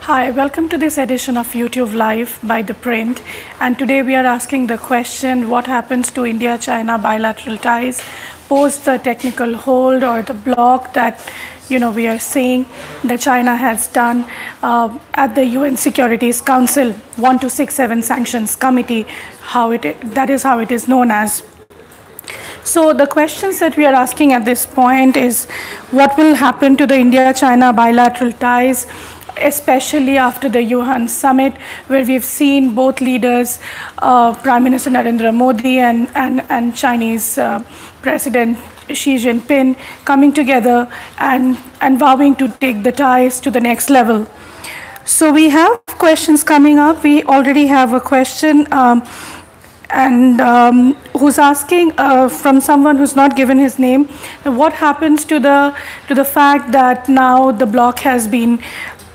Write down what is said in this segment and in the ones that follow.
Hi, welcome to this edition of YouTube Live by ThePrint. And today we are asking the question, what happens to India-China bilateral ties post the technical hold or the block that we are seeing that China has done at the UN Security Council 1267 Sanctions Committee, that is how it is known as. So the questions that we are asking at this point is, what will happen to the India-China bilateral ties, especially after the Wuhan summit, where we've seen both leaders, Prime Minister Narendra Modi and Chinese President Xi Jinping, coming together and vowing to take the ties to the next level. So we have questions coming up. We already have a question who's asking from someone who's not given his name, what happens to the fact that now the block has been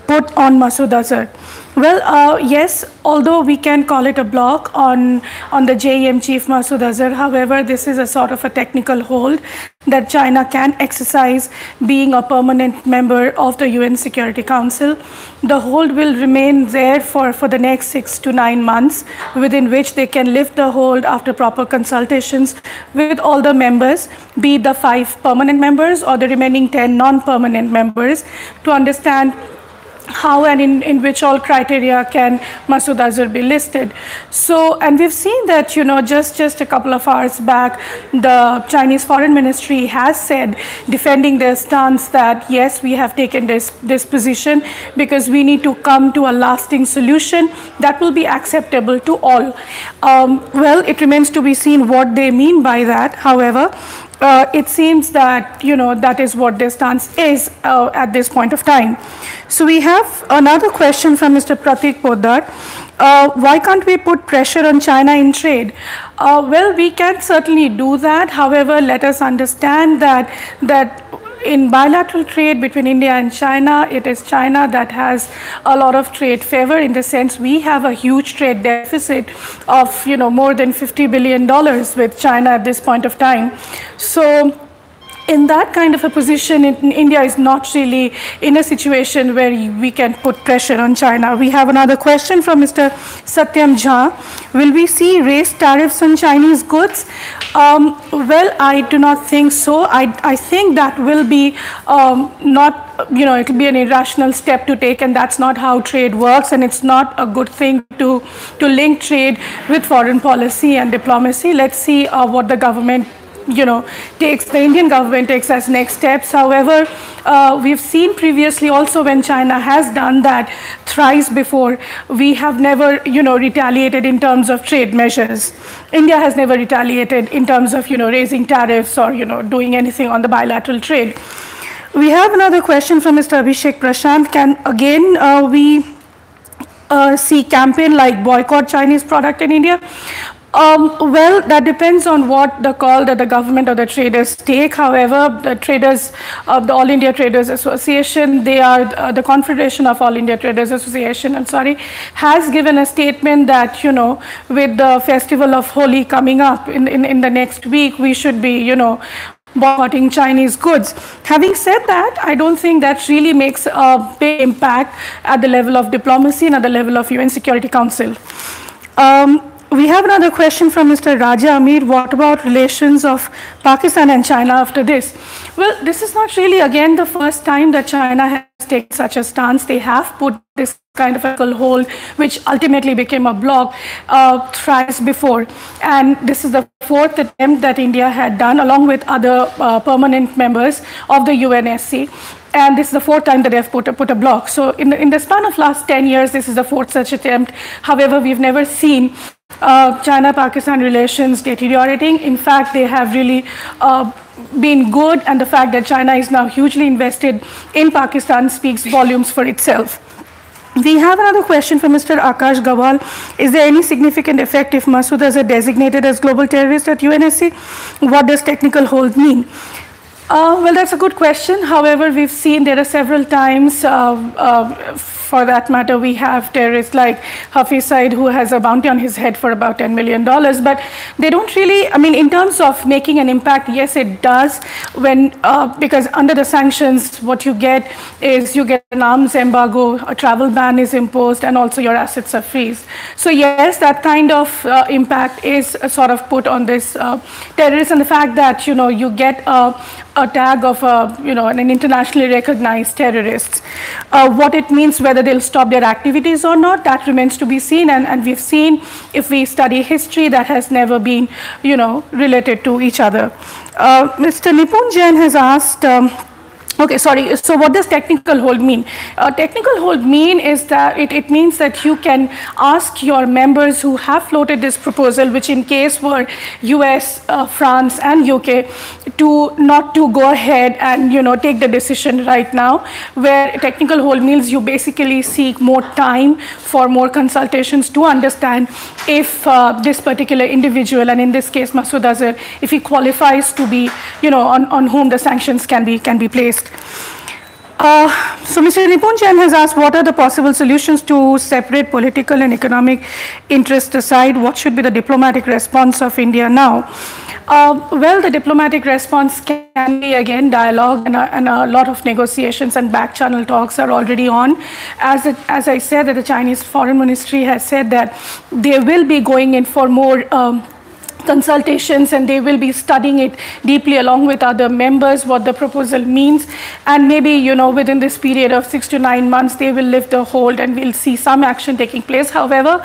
put on Masood Azhar? Well, yes, although we can call it a block on the JEM chief Masood Azhar, however, this is a sort of a technical hold that China can exercise being a permanent member of the UN Security Council. The hold will remain there for the next 6 to 9 months, within which they can lift the hold after proper consultations with all the members, be it the 5 permanent members or the remaining 10 non-permanent members, to understand how and in which all criteria can Masood Azhar be listed. So, and we've seen that, just a couple of hours back, the Chinese Foreign Ministry has said, defending their stance, that yes, we have taken this position because we need to come to a lasting solution that will be acceptable to all. Well, it remains to be seen what they mean by that. However, it seems that, that is what their stance is at this point of time. So we have another question from Mr. Pratik Poddar. Why can't we put pressure on China in trade? Well, we can certainly do that. However, let us understand that in bilateral trade between India and China, it is China that has a lot of trade favor, in the sense we have a huge trade deficit of more than $50 billion with China at this point of time. So in that kind of a position, India is not really in a situation where we can put pressure on China. We have another question from Mr. Satyam Jha. Will we see raised tariffs on Chinese goods? Well, I do not think so. I think that will be not, it will be an irrational step to take, and that's not how trade works, and it's not a good thing to link trade with foreign policy and diplomacy. Let's see what the government the Indian government takes as next steps. However, we've seen previously also, when China has done that thrice before, we have never, retaliated in terms of trade measures. India has never retaliated in terms of, raising tariffs or, doing anything on the bilateral trade. We have another question from Mr. Abhishek Prashant. Can again we see campaign like boycott Chinese product in India? Well, that depends on what the call that the government or the traders take. However, the traders of the All India Traders Association, they are the Confederation of All India Traders Association, has given a statement that, with the festival of Holi coming up in the next week, we should be, boycotting Chinese goods. Having said that, I don't think that really makes a big impact at the level of diplomacy and at the level of UN Security Council. We have another question from Mr. Raja Amir. What about relations of Pakistan and China after this? Well, this is not really, again, the first time that China has taken such a stance. They have put this kind of a hold, which ultimately became a block thrice before. And this is the 4th attempt that India had done, along with other permanent members of the UNSC. And this is the 4th time that they have put a block. So in the span of last 10 years, this is the 4th such attempt. However, we've never seen China-Pakistan relations deteriorating. In fact, they have really been good, and the fact that China is now hugely invested in Pakistan speaks volumes for itself. We have another question from Mr. Akash Gawal. Is there any significant effect if Masood Azhar designated as global terrorist at UNSC? What does technical hold mean? Well, that's a good question. However, we've seen there are several times for that matter, we have terrorists like Hafiz Saeed, who has a bounty on his head for about $10 million. But they don't really, I mean, in terms of making an impact, yes, it does. Because under the sanctions, what you get is you get an arms embargo, a travel ban is imposed, and also your assets are freezed. So yes, that kind of impact is sort of put on this terrorists, and the fact that, you know, you get a tag of an internationally recognized terrorist. What it means, whether they'll stop their activities or not, that remains to be seen. And we've seen, if we study history, that has never been, related to each other. Mr. Nipun Jain has asked, okay, sorry. So what does technical hold mean? Technical hold mean is that it means that you can ask your members who have floated this proposal, which in case were US, France, and UK, to not to go ahead and take the decision right now. Where technical hold means you basically seek more time for more consultations to understand if this particular individual, and in this case Masood Azhar, if he qualifies to be, on whom the sanctions can be placed. So Mr. Nipun Jain has asked, what are the possible solutions to separate political and economic interests aside? What should be the diplomatic response of India now? Well, the diplomatic response can be, again, dialogue, and a lot of negotiations and back channel talks are already on. As I said, that the Chinese Foreign Ministry has said that they will be going in for more consultations, and they will be studying it deeply along with other members, what the proposal means, and maybe within this period of 6 to 9 months they will lift the hold and we'll see some action taking place. However,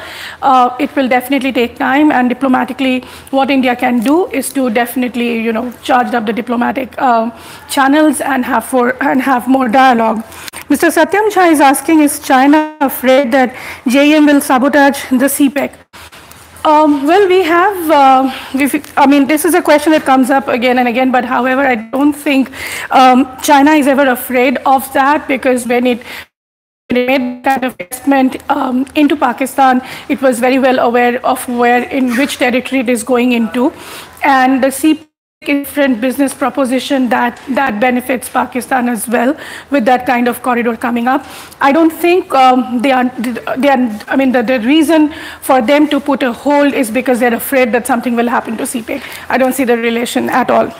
it will definitely take time, and diplomatically what India can do is to definitely charge up the diplomatic channels and have more dialogue. Mr. Satyam Jha is asking, is China afraid that JEM will sabotage the CPEC? Well, we have, this is a question that comes up again and again, but however, I don't think China is ever afraid of that, because when it made that investment into Pakistan, it was very well aware of in which territory it is going into, and the CPEC different business proposition that benefits Pakistan as well, with that kind of corridor coming up. I don't think the reason for them to put a hold is because they're afraid that something will happen to CPEC. I don't see the relation at all.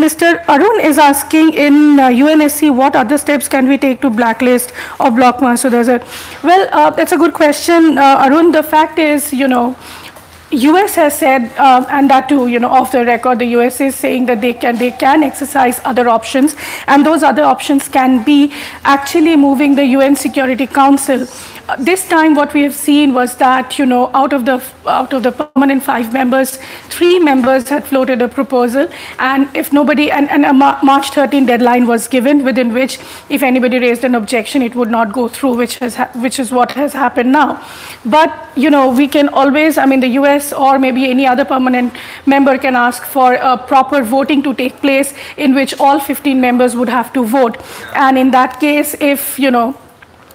Mr. Arun is asking, in UNSC, what other steps can we take to blacklist or block Masood Azhar? Well, that's a good question, Arun. The fact is, US has said, and that too, off the record, the US is saying that they can exercise other options, and those other options can be actually moving the UN Security Council. This time, what we have seen was that, out of the permanent 5 members, 3 members had floated a proposal, and if nobody, and a March 13 deadline was given, within which, if anybody raised an objection, it would not go through, which is what has happened now. But we can always, the US or maybe any other permanent member can ask for a proper voting to take place, in which all 15 members would have to vote, and in that case, if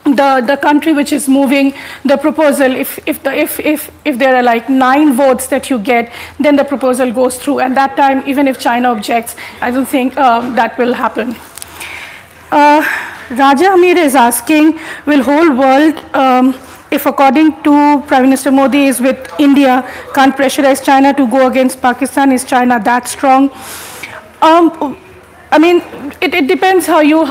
the country which is moving the proposal, if there are like 9 votes that you get, then the proposal goes through, and that time, even if China objects, I don't think that will happen. Raja Amir is asking, will whole world, if according to Prime Minister Modi is with India, can't pressurize China to go against Pakistan? Is China that strong? It depends how you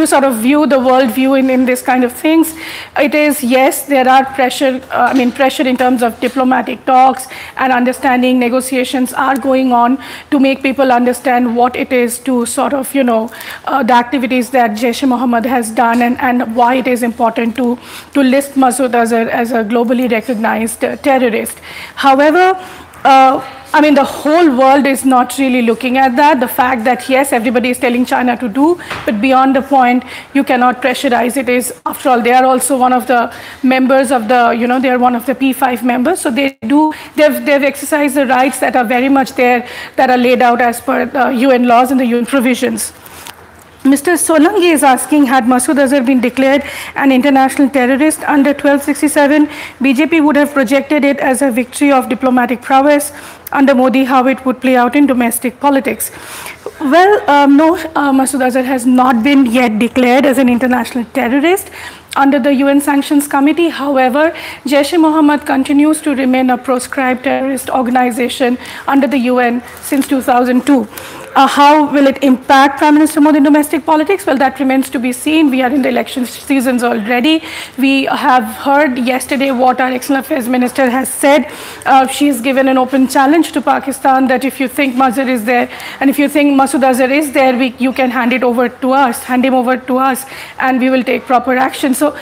sort of view the world view in this kind of things. It is, yes, there are pressure in terms of diplomatic talks and understanding. Negotiations are going on to make people understand what it is to sort of, the activities that Jaish-e-Mohammed has done, and why it is important to list Masood Azhar as a globally recognized terrorist. However, the whole world is not really looking at that. The fact that, yes, everybody is telling China to do, but beyond the point, you cannot pressurize. It is, after all, they are also one of the members of the, they are one of the P5 members. So they've exercised the rights that are very much there, that are laid out as per the UN laws and the UN provisions. Mr. Solangi is asking, had Masood Azhar been declared an international terrorist under 1267, BJP would have projected it as a victory of diplomatic prowess. under Modi, how it would play out in domestic politics. Well, no, Masood Azhar has not been yet declared as an international terrorist under the UN Sanctions Committee. However, Jaish-e-Mohammed continues to remain a proscribed terrorist organization under the UN since 2002. How will it impact Prime Minister Modi in domestic politics? Well, that remains to be seen. We are in the election seasons already. We have heard yesterday what our External Affairs Minister has said. She has given an open challenge to Pakistan that if you think Mazhar is there and if you think Masood Azhar is there, you can hand him over to us, and we will take proper action. So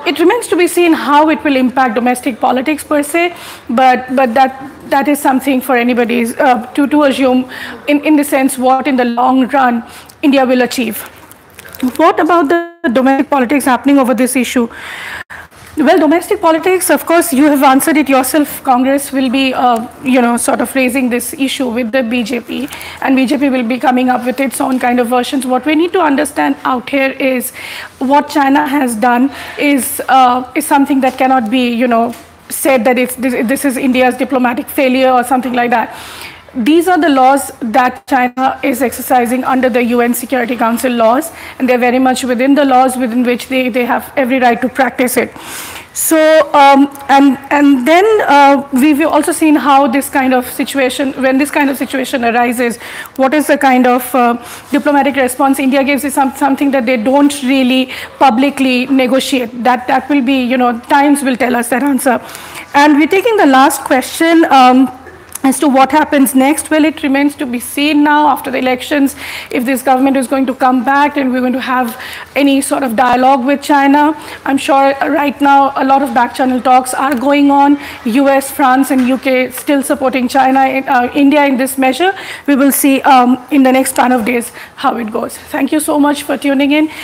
it remains to be seen how it will impact domestic politics per se, but that is something for anybody to assume in the sense what in the long run India will achieve. What about the domestic politics happening over this issue? Well, domestic politics, of course, you have answered it yourself. Congress will be, sort of raising this issue with the BJP, and BJP will be coming up with its own kind of versions. What we need to understand out here is what China has done is something that cannot be, said that this is India's diplomatic failure or something like that. These are the laws that China is exercising under the UN Security Council laws, and they're very much within the laws within which they have every right to practice it. So, and then we've also seen how this kind of situation, when this kind of situation arises, what is the kind of diplomatic response India gives is something that they don't really publicly negotiate. That will be, times will tell us that answer. And we're taking the last question. As to what happens next, well, it remains to be seen now after the elections if this government is going to come back and we're going to have any sort of dialogue with China. I'm sure right now a lot of back channel talks are going on. US, France and UK still supporting China, India in this measure. We will see in the next ton of days how it goes. Thank you so much for tuning in.